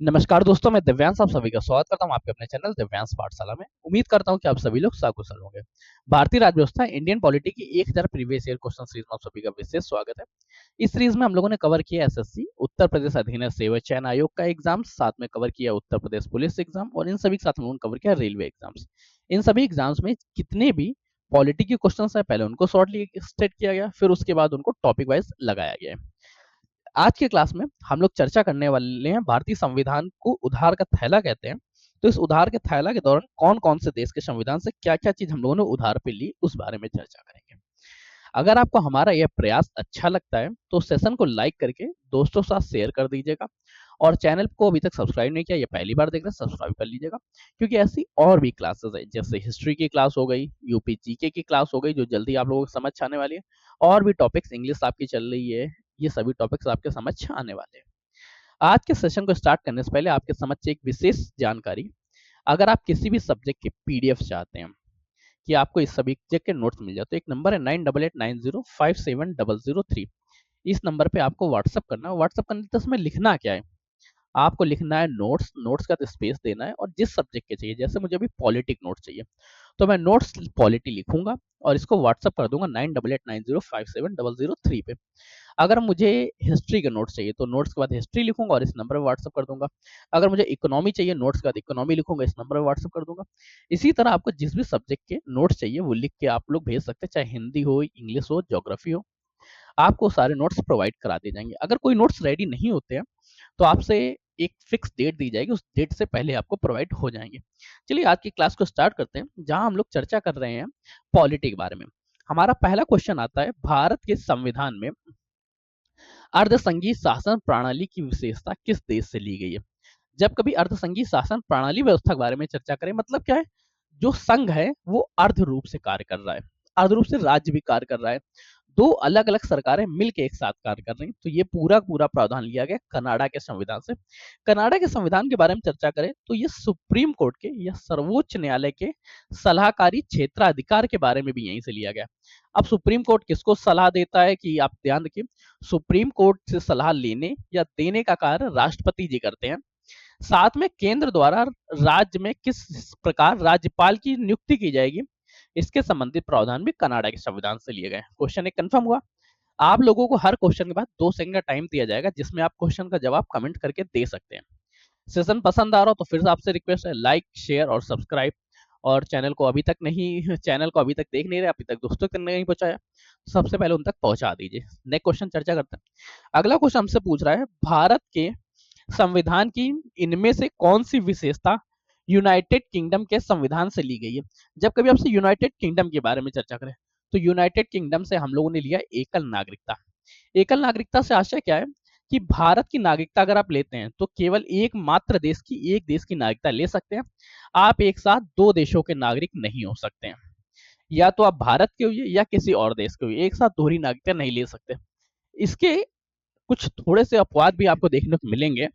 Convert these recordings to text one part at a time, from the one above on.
नमस्कार दोस्तों, मैं दिव्यांश आप सभी का स्वागत करता हूं आपके अपने चैनल दिव्यांश पाठशाला में। उम्मीद करता हूं कि आप सभी लोग सकुशल होंगे। भारतीय राज्य व्यवस्था इंडियन पॉलिटी की 1000 प्रीवियस ईयर क्वेश्चन सीरीज में आप सभी का विशेष स्वागत है। इस सीरीज में हम लोगों ने कवर किया एसएससी, उत्तर प्रदेश अधीनस्थ सेवा चयन आयोग का एग्जाम, साथ में कवर किया उत्तर प्रदेश पुलिस एग्जाम और इन सभी के साथ हम लोगों ने कवर किया रेलवे एग्जाम्स। इन सभी एग्जाम्स में कितने भी पॉलिटी के क्वेश्चन है पहले उनको शॉर्टली स्टेट किया गया, फिर उसके बाद उनको टॉपिक वाइज लगाया गया है। आज के क्लास में हम लोग चर्चा करने वाले हैं भारतीय संविधान को उधार का थैला कहते हैं। तो इस उधार के थैला के दौरान कौन कौन से देश के संविधान से क्या क्या चीज हम लोगों ने उधार पे ली उस बारे में चर्चा करेंगे। अगर आपको हमारा यह प्रयास अच्छा लगता है तो सेशन को लाइक करके दोस्तों के साथ शेयर कर दीजिएगा और चैनल को अभी तक सब्सक्राइब नहीं किया, ये पहली बार देख रहे हैं, सब्सक्राइब कर लीजिएगा। क्योंकि ऐसी और भी क्लासेस है, जैसे हिस्ट्री की क्लास हो गई, यूपी जीके की क्लास हो गई जो जल्दी आप लोगों को समझ आने वाली है, और भी टॉपिक्स इंग्लिश आपकी चल रही है, ये सभी टॉपिक्स आपके समझ आने वाले हैं। आज के सेशन को स्टार्ट करने से पहले आपके समझ से एक विशेष जानकारी। अगर आप किसी भी सब्जेक्ट के पीडीएफ चाहते हैं कि आपको इस सब्जेक्ट के नोट्स मिल जाए, तो एक नंबर है 9889057003। इस नंबर पे आपको व्हाट्सअप करना है। व्हाट्सअप करने तो उसमें लिखना क्या है, आपको लिखना है नोट्स, नोट्स का तो स्पेस देना है और जिस सब्जेक्ट के चाहिए, जैसे मुझे अभी पॉलिटिक नोट्स चाहिए तो मैं नोट्स पॉलिटी लिखूंगा और इसको व्हाट्सअप कर दूंगा 9889057003 पे। अगर मुझे हिस्ट्री के नोट्स चाहिए तो नोट्स के बाद हिस्ट्री लिखूंगा और इस नंबर पर व्हाट्सअप कर दूंगा। अगर मुझे इकोनॉमी चाहिए नोट्स के बाद इकोनॉमी लिखूंगा, इस नंबर पर व्हाट्सअप कर दूंगा। इसी तरह आपको जिस भी सब्जेक्ट के नोट्स चाहिए वो लिख के आप लोग भेज सकते हैं, चाहे हिंदी हो, इंग्लिश हो, ज्योग्राफी हो, आपको सारे नोट्स प्रोवाइड करा दिए जाएंगे। अगर कोई नोट्स रेडी नहीं होते हैं तो आपसे एक फिक्स डेट दी जाएगी, उस डेट से पहले आपको प्रोवाइड हो जाएंगे। चलिए आज की क्लास को स्टार्ट करते हैं, जहां हम लोग चर्चा कर रहे हैं पॉलिटी के बारे में। हमारा पहला क्वेश्चन आता है, भारत के संविधान में अर्धसंघीय शासन प्रणाली की विशेषता किस देश से ली गई है। जब कभी अर्धसंघीय शासन प्रणाली व्यवस्था के बारे में चर्चा करें, मतलब क्या है, जो संघ है वो अर्ध रूप से कार्य कर रहा है, अर्ध रूप से राज्य भी कार्य कर रहा है, दो अलग अलग सरकारें मिलकर एक साथ कार्य कर रही हैं। तो ये पूरा पूरा प्रावधान लिया गया कनाडा के संविधान से। कनाडा के संविधान के बारे में चर्चा करें तो ये सुप्रीम कोर्ट के या सर्वोच्च न्यायालय के सलाहकारी क्षेत्राधिकार के बारे में भी यहीं से लिया गया। अब सुप्रीम कोर्ट किसको सलाह देता है कि आप ध्यान रखिए, सुप्रीम कोर्ट से सलाह लेने या देने का कार्य राष्ट्रपति जी करते हैं। साथ में केंद्र द्वारा राज्य में किस प्रकार राज्यपाल की नियुक्ति की जाएगी, इसके संबंधित प्रावधान भी कनाडा के संविधान से लिए गए। क्वेश्चन एक कंफर्म हुआ। आप लोगों को हर क्वेश्चन के बाद 2 सेकंड का टाइम दिया जाएगा, जिसमें आप क्वेश्चन का जवाब कमेंट करके दे सकते हैं। सेशन पसंद आ रहा हो तो फिर से आपसे रिक्वेस्ट है, लाइक शेयर और सब्सक्राइब। और चैनल को अभी तक देख नहीं रहे, अभी तक दोस्तों तक नहीं पहुंचाया, सबसे पहले उन तक पहुंचा दीजिए। नेक्स्ट क्वेश्चन चर्चा करते हैं। अगला क्वेश्चन हमसे पूछ रहा है, भारत के संविधान की इनमें से कौन सी विशेषता यूनाइटेड किंगडम के संविधान से ली गई है। जब कभी आपसे यूनाइटेड किंगडम के बारे में चर्चा करें तो यूनाइटेड किंगडम से हम लोगों ने लिया एकल नागरिकता। एकल नागरिकता से आशय क्या है कि भारत की नागरिकता अगर आप लेते हैं तो केवल एक देश की नागरिकता ले सकते हैं। आप एक साथ दो देशों के नागरिक नहीं हो सकते हैं, या तो आप भारत के हुए या किसी और देश के हुए, एक साथ दोहरी नागरिकता नहीं ले सकते। इसके कुछ थोड़े से अपवाद भी आपको देखने को मिलेंगे।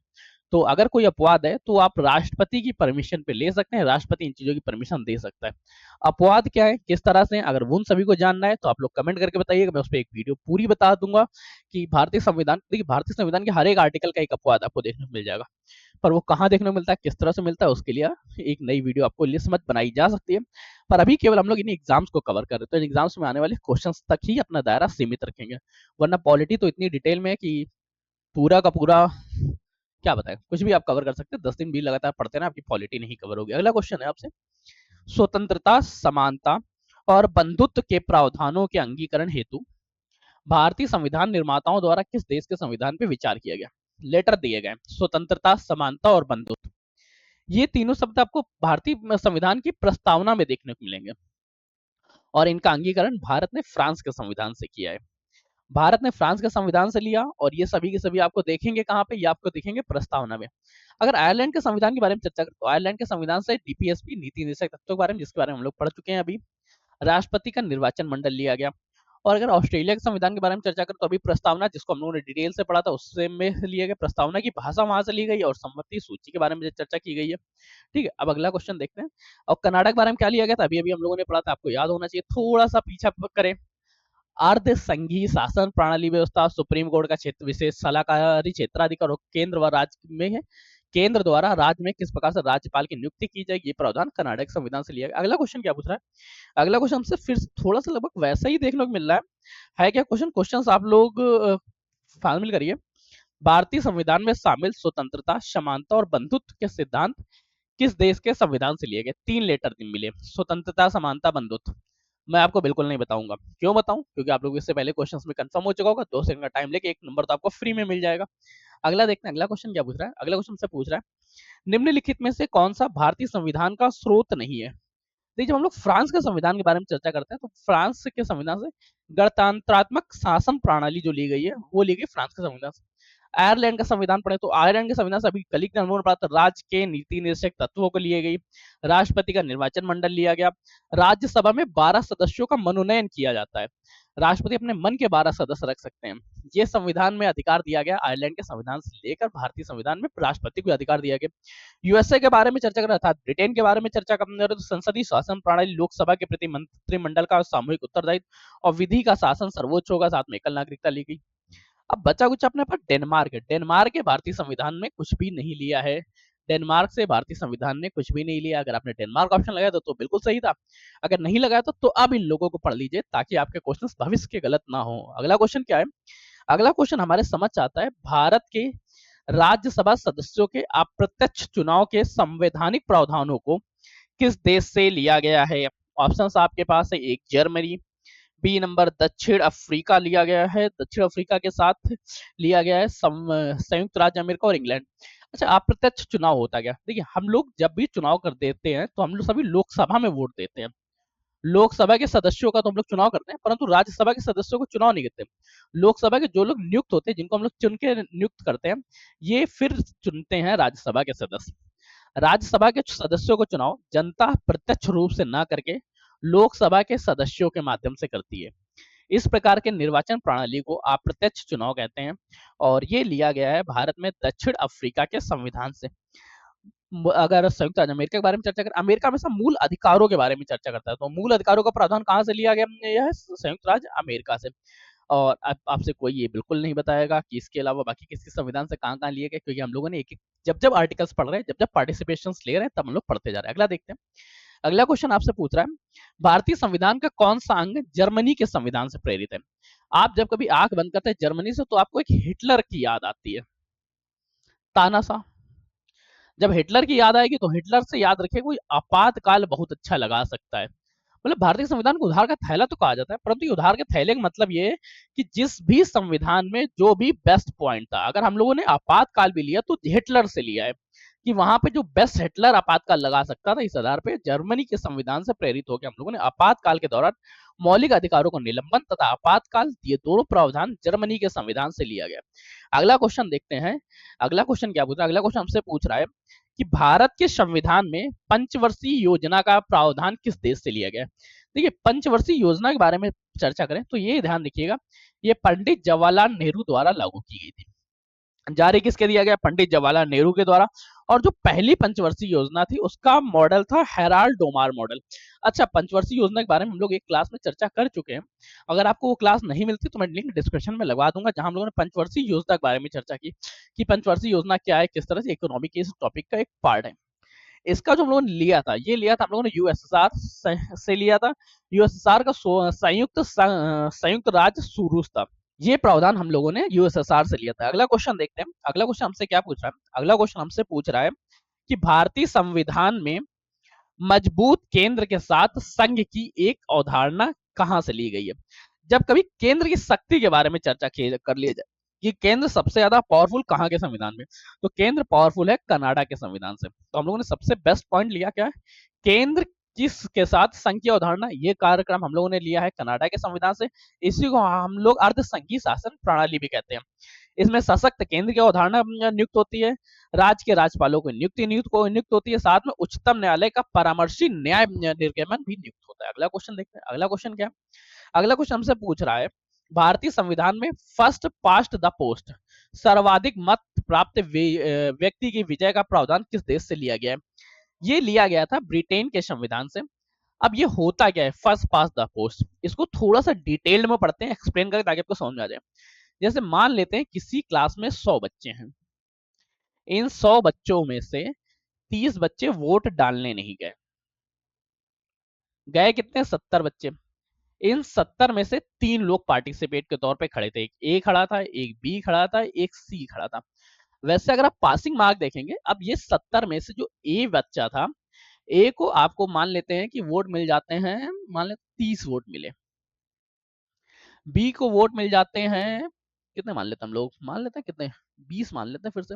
तो अगर कोई अपवाद है तो आप राष्ट्रपति की परमिशन पे ले सकते हैं, राष्ट्रपति इन चीजों की परमिशन दे सकता है। अपवाद क्या है, किस तरह से, अगर उन सभी को जानना है तो आप लोग कमेंट करके बताइएगा, मैं उस पर एक वीडियो पूरी बता दूंगा कि भारतीय संविधान के हर एक आर्टिकल का एक अपवाद आपको देखने को मिल जाएगा। पर वो कहाँ देखने को मिलता है, किस तरह से मिलता है, उसके लिए एक नई वीडियो आपको लिस्ट मत बनाई जा सकती है। पर अभी केवल हम लोग इन एग्जाम्स को कवर कर रहे हैं, तो इन एग्जाम्स में आने वाले क्वेश्चन तक ही अपना दायरा सीमित रखेंगे, वरना पॉलिटी तो इतनी डिटेल में है कि पूरा का पूरा क्या बताएं, कुछ भी आप कवर कर सकते हैं। 10 दिन भी लगातार पढ़ते ना, आपकी पॉलिटी नहीं कवर होगी। अगला क्वेश्चन है आपसे, स्वतंत्रता, समानता और बंधुत्व के प्रावधानों के अंगीकरण हेतु भारतीय संविधान निर्माताओं द्वारा किस देश के संविधान पे विचार किया गया। लेटर दिए गए, स्वतंत्रता, समानता और बंधुत्व, ये तीनों शब्द आपको भारतीय संविधान की प्रस्तावना में देखने को मिलेंगे और इनका अंगीकरण भारत ने फ्रांस के संविधान से किया है। भारत ने फ्रांस के संविधान से लिया और ये सभी के सभी आपको देखेंगे कहाँ पे, ये आपको देखेंगे प्रस्तावना में। अगर आयरलैंड के संविधान के बारे में चर्चा करें तो आयरलैंड के संविधान से डीपीएसपी, नीति निर्देशक तत्वों के बारे में, जिसके बारे में हम लोग पढ़ चुके हैं अभी, राष्ट्रपति का निर्वाचन मंडल लिया गया। और अगर ऑस्ट्रेलिया के संविधान के बारे में चर्चा करें तो अभी प्रस्तावना, जिसको हम लोगों ने डिटेल से पढ़ा था, उससे में लिया गया, प्रस्तावना की भाषा वहां से ली गई और सम्मति सूची के बारे में चर्चा की गई है। ठीक है, अब अगला क्वेश्चन देखते हैं। और कनाडा के बारे में क्या लिया गया था, अभी अभी हम लोगों ने पढ़ा था, आपको याद होना चाहिए, थोड़ा सा पीछा करें। अर्ध संघीय शासन प्रणाली व्यवस्था, सुप्रीम कोर्ट का क्षेत्र विशेष सलाहकारी क्षेत्राधिकार केंद्र व राज्य में है केंद्र द्वारा राज्य में किस प्रकार से राज्यपाल की नियुक्ति की जाएगी, ये प्रावधान कनाडा के संविधान से लिया गया। अगला क्वेश्चन क्या पूछ रहा है, अगला क्वेश्चन हमसे फिर थोड़ा सा लगभग वैसा ही देखने को मिल रहा है क्या क्वेश्चन, क्वेश्चन आप लोग शामिल करिए। भारतीय संविधान में शामिल स्वतंत्रता, समानता और बंधुत्व के सिद्धांत किस देश के संविधान से लिए गए? 3 लेटर मिले, स्वतंत्रता, समानता, बंधुत्व। मैं आपको बिल्कुल नहीं बताऊंगा। क्यों बताऊं? क्योंकि आप लोग इससे पहले क्वेश्चंस में कंफर्म हो चुका होगा। 2 सेकंड का टाइम लेके एक नंबर तो आपको फ्री में मिल जाएगा। अगला देखते हैं, अगला क्वेश्चन क्या पूछ रहा है। अगला क्वेश्चन से पूछ रहा है, निम्नलिखित में से कौन सा भारतीय संविधान का स्रोत नहीं है? देखिए, जब हम लोग फ्रांस के संविधान के बारे में चर्चा करते हैं तो फ्रांस के संविधान से गणतंत्रात्मक शासन प्रणाली जो ली गई है वो ली गई फ्रांस के संविधान से। आयरलैंड का संविधान पढ़े तो आयरलैंड के संविधान से अभी कल ही अनुभव पड़ा था, राज्य के नीति निर्देशक तत्वों को लिए गई, राष्ट्रपति का निर्वाचन मंडल लिया गया, राज्यसभा में 12 सदस्यों का मनोनयन किया जाता है, राष्ट्रपति अपने मन के 12 सदस्य रख सकते हैं। ये संविधान में अधिकार दिया गया आयरलैंड के संविधान से लेकर भारतीय संविधान में राष्ट्रपति को अधिकार दिया गया। यूएसए के बारे में चर्चा कर रहा था, ब्रिटेन के बारे में चर्चा करने तो संसदीय शासन प्रणाली, लोकसभा के प्रति मंत्रिमंडल का सामूहिक उत्तरदायित्व और विधि का शासन सर्वोच्च होगा, साथ में एकल नागरिकता ली गई। अब बचा कुछ अपने पास डेनमार्क है। डेनमार्क के भारतीय संविधान में कुछ भी नहीं लिया है। डेनमार्क से भारतीय संविधान ने कुछ भी नहीं लिया। अगर आपने डेनमार्क ऑप्शन लगाया तो बिल्कुल सही था। अगर नहीं लगाया तो अब इन लोगों को पढ़ लीजिए ताकि आपके क्वेश्चंस भविष्य के गलत ना हो। अगला क्वेश्चन क्या है, अगला क्वेश्चन हमारे समझ आता है, भारत के राज्यसभा सदस्यों के अप्रत्यक्ष चुनाव के संवैधानिक प्रावधानों को किस देश से लिया गया है? ऑप्शंस आपके पास है, एक जर्मनी, बी नंबर दक्षिण अफ्रीका लिया गया है, दक्षिण अफ्रीका के साथ लिया गया है संयुक्त राज्य अमेरिका और इंग्लैंड। अच्छा, अप्रत्यक्ष चुनाव होता क्या? देखिए, हम लोग जब भी चुनाव कर देते हैं तो हम लोग सभी लोकसभा में वोट देते हैं। लोकसभा के सदस्यों का तो हम लोग चुनाव करते हैं, परंतु राज्यसभा के सदस्यों को चुनाव नहीं करते। लोकसभा के जो लोग नियुक्त होते हैं, जिनको हम लोग चुन के नियुक्त करते हैं, ये फिर चुनते हैं राज्यसभा के सदस्य। राज्यसभा के सदस्यों को चुनाव जनता प्रत्यक्ष रूप से ना करके लोकसभा के सदस्यों के माध्यम से करती है। इस प्रकार के निर्वाचन प्रणाली को अप्रत्यक्ष चुनाव कहते हैं और ये लिया गया है भारत में दक्षिण अफ्रीका के संविधान से। अगर संयुक्त राज्य अमेरिका के बारे में चर्चा करें, अमेरिका हमेशा मूल अधिकारों के बारे में चर्चा करता है, तो मूल अधिकारों का प्रावधान कहाँ से लिया गया? यह है संयुक्त राज्य अमेरिका से। और आपसे कोई ये बिल्कुल नहीं बताएगा कि इसके अलावा बाकी किसके संविधान से कहाँ कहाँ लिए गए, क्योंकि हम लोगों ने एक एक जब आर्टिकल्स पढ़ रहे हैं, जब पार्टिसिपेशन ले रहे हैं, तब हम लोग पढ़ते जा रहे हैं। अगला देखते हैं, अगला क्वेश्चन आपसे पूछ रहा है, भारतीय संविधान का कौन सा अंग जर्मनी के संविधान से प्रेरित है? आप जब कभी आंख बंद करते हैं जर्मनी से तो आपको एक हिटलर की याद आती है, तानाशाह। जब हिटलर की याद आएगी तो हिटलर से याद रखिए, कोई आपातकाल बहुत अच्छा लगा सकता है। मतलब भारतीय संविधान को उधार का थैला तो कहा जाता है, परंतु ये उधार के थैले का मतलब ये है कि जिस भी संविधान में जो भी बेस्ट पॉइंट था, अगर हम लोगों ने आपातकाल भी लिया तो हिटलर से लिया है कि वहां पे जो बेस्ट हिटलर आपातकाल लगा सकता था, इस आधार पे जर्मनी के संविधान से प्रेरित होकर हम लोगों ने आपातकाल के दौरान मौलिक अधिकारों का निलंबन तथा आपातकाल, ये दोनों प्रावधान जर्मनी के संविधान से लिया गया। अगला क्वेश्चन देखते हैं, अगला क्वेश्चन क्या पूछ रहा है, अगला क्वेश्चन हमसे पूछ रहा है कि भारत के संविधान में पंचवर्षीय योजना का प्रावधान किस देश से लिया गया है? देखिए, पंचवर्षीय योजना के बारे में चर्चा करें तो ये ध्यान रखिएगा, ये पंडित जवाहरलाल नेहरू द्वारा लागू की गई थी। जारी किसके दिया गया? पंडित जवाहरलाल नेहरू के द्वारा। और जो पहली पंचवर्षीय योजना थी उसका मॉडल था हेराल्ड डोमार मॉडल। अच्छा, पंचवर्षीय योजना के बारे में हम लोग एक क्लास में चर्चा कर चुके हैं। अगर आपको वो क्लास नहीं मिलती तो मैं लिंक डिस्क्रिप्शन में लगवा दूंगा, जहां हम लोगों ने पंचवर्षीय योजना के बारे में चर्चा की कि पंचवर्षीय योजना क्या है, किस तरह से इकोनॉमी के इस टॉपिक का एक पार्ट है। इसका जो हम लोगों ने लिया था, ये लिया था हम लोगों ने यूएसएसआर से लिया था। यूएसएसआर का संयुक्त राज्य सुरूस था। ये प्रावधान हम लोगों ने यूएसएसआर से लिया था। अगला क्वेश्चन देखते हैं, अगला क्वेश्चन हमसे क्या पूछ रहा है? अगला क्वेश्चन हमसे पूछ रहा है कि भारतीय संविधान में मजबूत केंद्र के साथ संघ की एक अवधारणा कहां से ली गई है? जब कभी केंद्र की शक्ति के बारे में चर्चा कर लिया जाए कि केंद्र सबसे ज्यादा पावरफुल कहां के संविधान में, तो केंद्र पावरफुल है कनाडा के संविधान से। तो हम लोगों ने सबसे बेस्ट पॉइंट लिया क्या है? केंद्र किसके साथ संघ की अवधारणा, ये कार्यक्रम हम लोगों ने लिया है कनाडा के संविधान से। इसी को हम लोग अर्धसंघीय शासन प्रणाली भी कहते हैं। इसमें सशक्त केंद्र की अवधारणा नियुक्त होती है, राज्य के राज्यपालों को नियुक्त होती है, साथ में उच्चतम न्यायालय का परामर्शी न्याय निर्गमन भी नियुक्त होता है। अगला क्वेश्चन देखते हैं, अगला क्वेश्चन क्या है? अगला क्वेश्चन हमसे पूछ रहा है, भारतीय संविधान में फर्स्ट पास्ट द पोस्ट, सर्वाधिक मत प्राप्त व्यक्ति की विजय का प्रावधान किस देश से लिया गया है? ये लिया गया था ब्रिटेन के संविधान से। अब ये होता क्या है फर्स्ट पास्ट द पोस्ट? इसको थोड़ा सा डिटेल्ड में पढ़ते हैं, एक्सप्लेन करें ताकि आपको समझ में आ जाए। जैसे मान लेते हैं किसी क्लास में 100 बच्चे हैं, इन 100 बच्चों में से 30 बच्चे वोट डालने नहीं गए। गए कितने? 70 बच्चे। इन 70 में से 3 लोग पार्टिसिपेट के तौर पे खड़े थे। एक ए खड़ा था, एक बी खड़ा था, एक सी खड़ा था। वैसे अगर आप पासिंग मार्क देखेंगे, अब ये 70 में से जो ए बच्चा था, ए को आपको मान लेते हैं कि वोट मिल जाते हैं, मान लेते 30 वोट मिले। बी को वोट मिल जाते हैं कितने, मान लेते हैं हम लोग, मान लेते हैं कितने, 20 मान लेते हैं फिर से।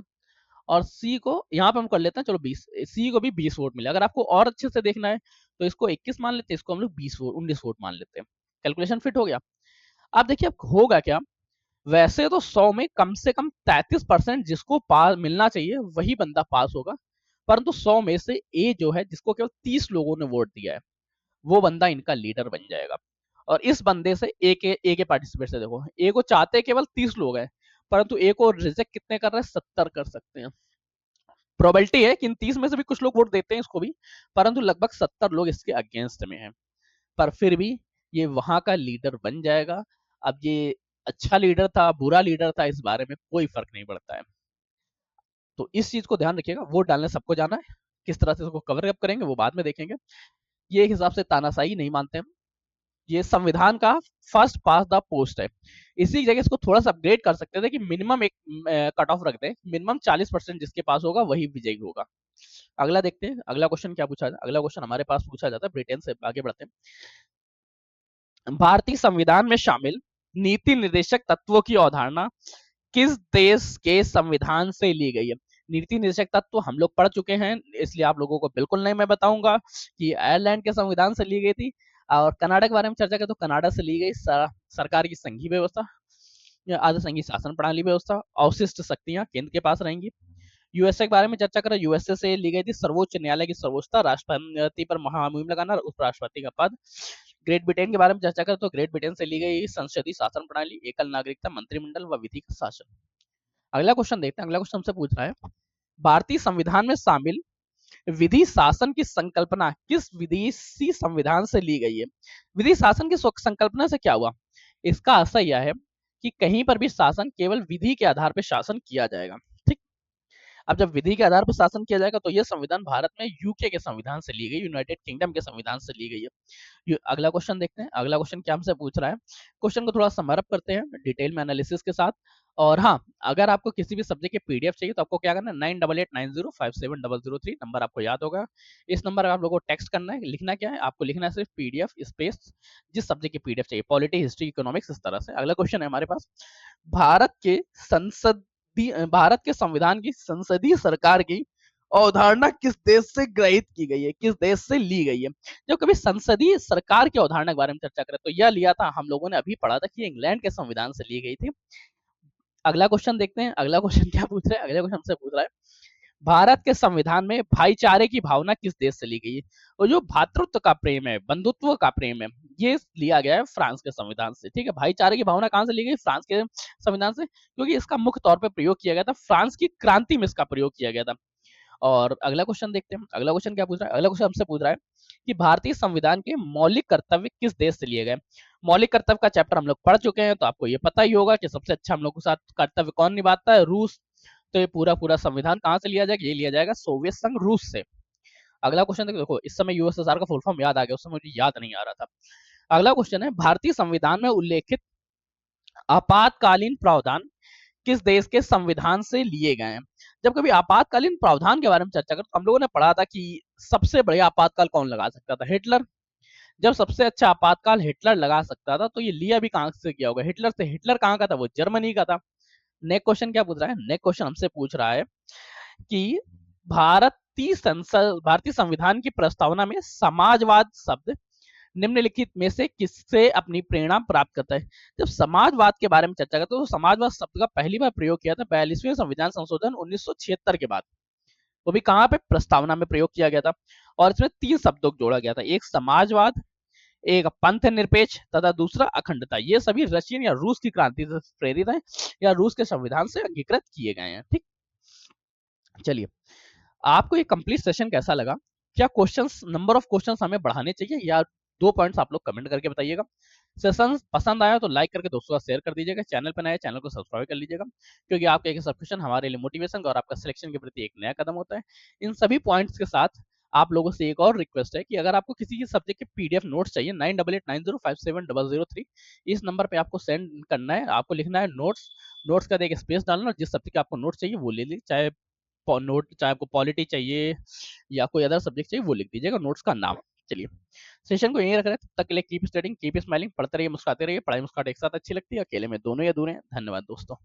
और सी को यहाँ पे हम कर लेते हैं, चलो 20, सी को भी 20 वोट मिले। अगर आपको और अच्छे से देखना है तो इसको 21 मान लेते हैं, इसको हम लोग 20 वोट 19 वोट मान लेते हैं। कैलकुलेशन फिट हो गया। आप देखिए अब होगा क्या। वैसे तो 100 में कम से कम 33% जिसको पास मिलना चाहिए वही बंदा पास होगा, परंतु 100 में से ए जो है, जिसको केवल 30 लोगों ने वोट दिया है, वो बंदा इनका लीडर बन जाएगा। और इस बंदे से ए के पार्टिसिपेट से देखो, ए को चाहते केवल 30 लोग हैं, परंतु ए को रिजेक्ट कितने कर रहे हैं? 70 कर सकते हैं। प्रोबेबिलिटी है कि इन 30 में से भी कुछ लोग वोट देते हैं इसको भी, परंतु लगभग 70 लोग इसके अगेंस्ट में हैं। पर फिर भी ये वहां का लीडर बन जाएगा। अब ये अच्छा लीडर था, बुरा लीडर था, इस बारे में कोई फर्क नहीं पड़ता है। तो इस चीज को ध्यान रखिएगा, वोट डालने सबको जाना है। किस तरह से इसको कवर अप करेंगे वो बाद में देखेंगे। ये एक हिसाब से तानाशाही नहीं मानते हम, ये संविधान का फर्स्ट पास द पोस्ट है। इसी जगह इसको थोड़ा सा अपग्रेड कर सकते थे कि मिनिमम एक कट ऑफ रख दे, मिनिमम 40% जिसके पास होगा वही विजयी होगा। अगला देखते हैं, अगला क्वेश्चन क्या पूछा, अगला क्वेश्चन हमारे पास पूछा जाता है, ब्रिटेन से आगे बढ़ते हैं। भारतीय संविधान में शामिल नीति निर्देशक तत्वों की अवधारणा किस देश के संविधान से ली गई है? नीति निर्देशक तत्व हम लोग पढ़ चुके हैं, इसलिए आप लोगों को बिल्कुल नहीं मैं बताऊंगा कि आयरलैंड के संविधान से ली गई थी। और कनाडा के बारे में चर्चा करें तो कनाडा से ली गई सरकार की संघीय व्यवस्था या आधा संघीय शासन प्रणाली व्यवस्था, अवशिष्ट शक्तियां केंद्र के पास रहेंगी। यूएसए के बारे में चर्चा करें, यूएसए से ली गई थी सर्वोच्च न्यायालय की सर्वोच्चता, राष्ट्रपति पर महामुहिम लगाना, उपराष्ट्रपति का पद। ग्रेट ब्रिटेन के बारे में चर्चा करें तो ग्रेट ब्रिटेन से ली गई संसदीय शासन प्रणाली, एकल नागरिकता, मंत्रिमंडल व विधि का शासन। अगला क्वेश्चन देखते हैं, अगला क्वेश्चन हमसे पूछ रहा है, भारतीय संविधान में शामिल विधि शासन की संकल्पना किस विदेशी संविधान से ली गई है? विधि शासन की संकल्पना से क्या हुआ? इसका आशय यह है कि कहीं पर भी शासन केवल विधि के आधार पर शासन किया जाएगा। ठीक। अब जब विधि के आधार पर शासन किया जाएगा तो यह संविधान भारत में यूके के संविधान से ली गई, यूनाइटेड किंगडम के संविधान से ली गई है। अगला क्वेश्चन देखते हैं, अगला क्वेश्चन क्या हमसे पूछ रहा है। क्वेश्चन को थोड़ा समरअप करते हैं डिटेल में एनालिसिस के साथ। और हाँ, अगर आपको किसी भी सब्जेक्ट के पीडीएफ चाहिए तो आपको क्या करना है, 9889057003 नंबर आपको याद होगा। इस नंबर पर आप लोगों को टेक्स्ट करना है। लिखना क्या है आपको, लिखना है सिर्फ पीडीएफ स्पेस जिस सब्जेक्ट की पीडीएफ चाहिए, पॉलिटी, हिस्ट्री, इकोनॉमिक्स, इस तरह से। अगला क्वेश्चन है हमारे पास, भारत के भारत के संविधान की संसदीय सरकार की अवधारणा किस देश से ग्रहित की गई है, किस देश से ली गई है? जब कभी संसदीय सरकार की अवधारणा के बारे में चर्चा करें तो यह लिया था, हम लोगों ने अभी पढ़ा था कि इंग्लैंड के संविधान से ली गई थी। अगला क्वेश्चन देखते हैं, अगला क्वेश्चन क्या पूछ रहा है, अगला क्वेश्चन हमसे पूछ रहा है, भारत के संविधान में भाईचारे की भावना किस देश से ली गई है? और जो भातृत्व का प्रेम है, बंधुत्व का प्रेम है, ये लिया गया है फ्रांस के संविधान से। ठीक है, भाईचारे की भावना कहां से ली गई? फ्रांस के संविधान से, क्योंकि इसका मुख्य तौर पर प्रयोग किया गया था फ्रांस की क्रांति में, इसका प्रयोग किया गया था। और अगला क्वेश्चन देखते हैं, अगला क्वेश्चन क्या पूछ रहा है, अगला क्वेश्चन हमसे पूछ रहा है कि भारतीय संविधान के मौलिक कर्तव्य किस देश से लिए गए? मौलिक कर्तव्य का चैप्टर हम लोग पढ़ चुके हैं, तो आपको ये पता ही होगा कि सबसे अच्छा हम लोग के साथ कर्तव्य कौन निभाता है? रूस। तो ये पूरा पूरा संविधान कहां से लिया जाएगा? ये लिया जाएगा सोवियत संघ रूस से। अगला क्वेश्चन देखो, इस समय यूएसएसआर का फुल फॉर्म याद आ गया, उस समय मुझे याद नहीं आ रहा था। अगला क्वेश्चन है, भारतीय संविधान में उल्लेखित आपातकालीन प्रावधान किस देश के संविधान से लिए गए हैं? जब कभी आपातकालीन प्रावधान के बारे में चर्चा करें तो हम लोगों ने पढ़ा था कि सबसे बढ़िया आपातकाल कौन लगा सकता था? हिटलर। जब सबसे अच्छा आपातकाल हिटलर लगा सकता था तो ये लिया भी कहां से किया होगा? हिटलर से। हिटलर कहां का था? वो जर्मनी का था। नेक्स्ट क्वेश्चन क्या पूछ रहा है, नेक्स्ट क्वेश्चन हमसे पूछ रहा है कि भारतीय संविधान की प्रस्तावना में समाजवाद शब्द निम्नलिखित में से किससे अपनी प्रेरणा प्राप्त करता है? जब समाजवाद के बारे में चर्चा करते तो समाजवाद शब्द का पहली बार प्रयोग किया था 42वें संविधान संशोधन 1976 के बाद। वो भी कहां पे? प्रस्तावना में प्रयोग किया गया था। और इसमें 3 शब्दों को जोड़ा गया था, एक समाजवाद, एक पंथ निरपेक्ष तथा दूसरा अखंडता। ये सभी रशियन या रूस की क्रांति से प्रेरित है या रूस के संविधान से अंगीकृत किए गए हैं। ठीक, चलिए, आपको ये कंप्लीट सेशन कैसा लगा? क्या क्वेश्चंस, नंबर ऑफ क्वेश्चंस हमें बढ़ाने चाहिए या 2 पॉइंट्स आप लोग कमेंट करके बताइएगा। सेशन पसंद आया तो लाइक करके दोस्तों का शेयर कर दीजिएगा। चैनल पर नए चैनल को सब्सक्राइब कर लीजिएगा, क्योंकि आपके एक सब्सक्रिप्शन हमारे लिए मोटिवेशन और आपका सिलेक्शन के प्रति एक नया कदम होता है। इन सभी पॉइंट्स के साथ आप लोगों से एक और रिक्वेस्ट है कि अगर आपको किसी के सब्जेक्ट के पीडीएफ नोट्स चाहिए 9889057003 इस नंबर पे आपको सेंड करना है। आपको लिखना है नोट्स, नोट्स का एक स्पेस डालना, जिस सब्जेक्ट का आपको नोट्स चाहिए वो ले लीजिए, चाहे आपको पॉलिटी चाहिए या कोई अदर सब्जेक्ट चाहिए वो लिख दीजिएगा नोट्स का नाम। चलिए सेशन को यहीं रख रहे हैं, तब तक के लिए कीप स्टडिंग, कीप स्माइलिंग, पढ़ते रहिए, मुस्कुराते रहिए। पढ़ाई मुस्कुराहट एक साथ अच्छी लगती है, अकेले में दोनों ही अधूरे हैं। धन्यवाद दोस्तों।